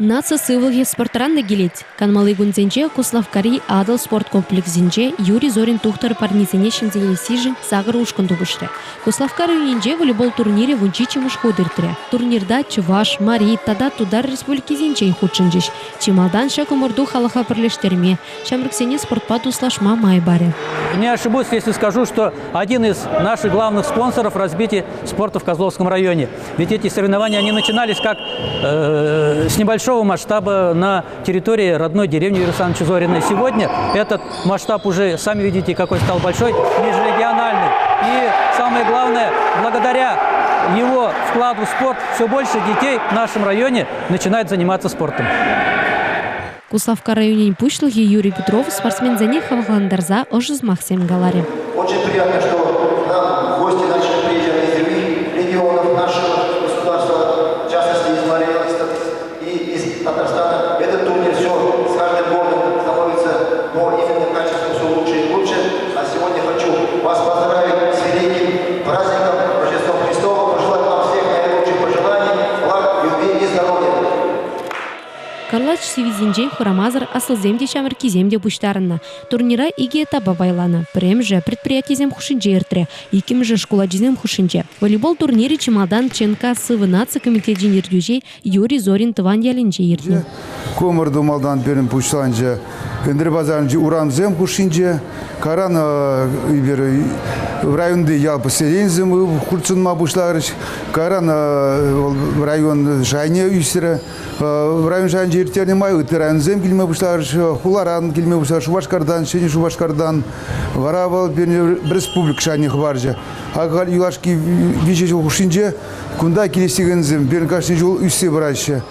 Нация сывылге спортранды келет. Канмалы гунзенче Куславкари адал спорт комплексинче Юрий Зорин тухтар парнизене шинзелесижин сагыр ушкын тубышры. Куславкар районинче волейбол турнире вунчичимыш ходыртыры. Турнирда Чуваш, Мари, Тада Тудар республикизинче худшинчиш. Чималдан шакумурду халаха перлештерме. Шамрыксене спортпад услашма майбаре. Не ошибусь, если скажу, что один из наших главных спонсоров развития спорта в Козловском районе. Ведь эти соревнования, они начинались как с небольшого масштаба на территории родной деревни Юрия Александровича Зорина. Сегодня этот масштаб уже, сами видите, какой стал большой, межрегиональный. И самое главное, благодаря его вкладу в спорт, все больше детей в нашем районе начинают заниматься спортом. Куславка районе пушлыги Юрий Петров спортсмен за них хаваландарза ожиз Максим Галари. Очень приятно, что нам гости начали приезжать из других регионов нашего государства, в частности из Мариэльска и из Татарстана. Этот турнир все с каждым годом становится, но именно качество все лучше и лучше. А сегодня хочу вас поздравить с великим праздником Рождества Христова, пожелать вам всех наилучших пожеланий, благ, любви и здоровья. Карлач сивизинчей хурамазар асылземде шамыркиземде буштарына. Турнира иге этапа байлана. Премже предприятизем хушинче эртре, икимже школаджизем хушинче. Волейбол турнире Чималдан ЧНК СВ-нация комитетин ирдюжей Юрий Зорин тыван ялинче ирдне. Комырду малдан берін пушланче, өндір базарынче уранзем хушинче, каран в районде ялпы селензем хурцунма бушларыч, каран в район жайне үйсірі, в район жайне ертерне май, өтті районзем келме бушларыч, хуларан келме бушларыч, Шубашкардан, шене Шубашкардан, варабал бір республик жайне хваржа. Ағал юлашки вижечі хушинче, кунда келесегензем, берін кашын жол үйсе бұрайшы.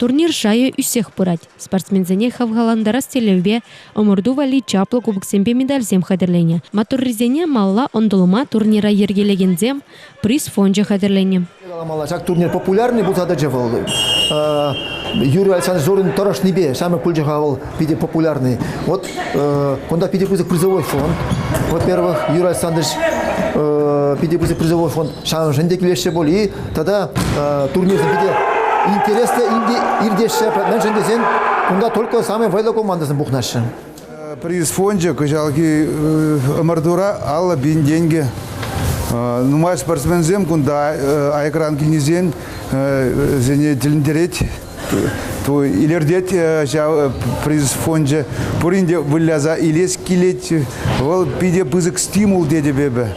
Турнир шайы үсех пырать. Спортсмензене хавгаландара стелевбе омурду вали чаплы кубоксемпе медальзем хадерлене. Матурризене малла ондулума турнира ергелегензем приз фонжа хадерлене. Турнир популярный был тогда джевал. Юрий Александрович Зорин Торошнибе, самый пульджахавал, пиде популярный. Вот, когда пиде призовой фонд, во-первых, Юрий Александрович пиде призовой фонд, шам жендекилеше боли, тогда турнир пиде интересно ирдеше, меньше куда только самые военные команды бухнаши. Приз фонде, кожалки амардура, алла бин деньги. Ну, мой спортсмензем, куда айкран кинезен, зене телендерет, то илердет приз фонде, пуринде выляза илес килет, вол пиде пызык стимул деде бебе.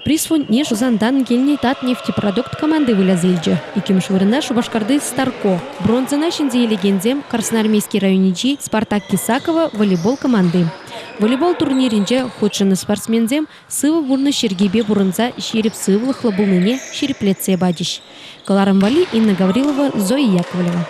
Приз фонд не жузандан гельней тат нефтепродукт команды вылязыльджи. Иким швырына Шубашкарды Старко. Бронзана шинзе легендзем Красноармейский районичи Спартак Кисакова волейбол команды. Волейбол турниринче худшыны спортсмензем сывы бурны шергебе бурынза шереп сывлых лабулныне шереплетсе бадиш. Каларам Вали, Инна Гаврилова, Зоя Яковлева.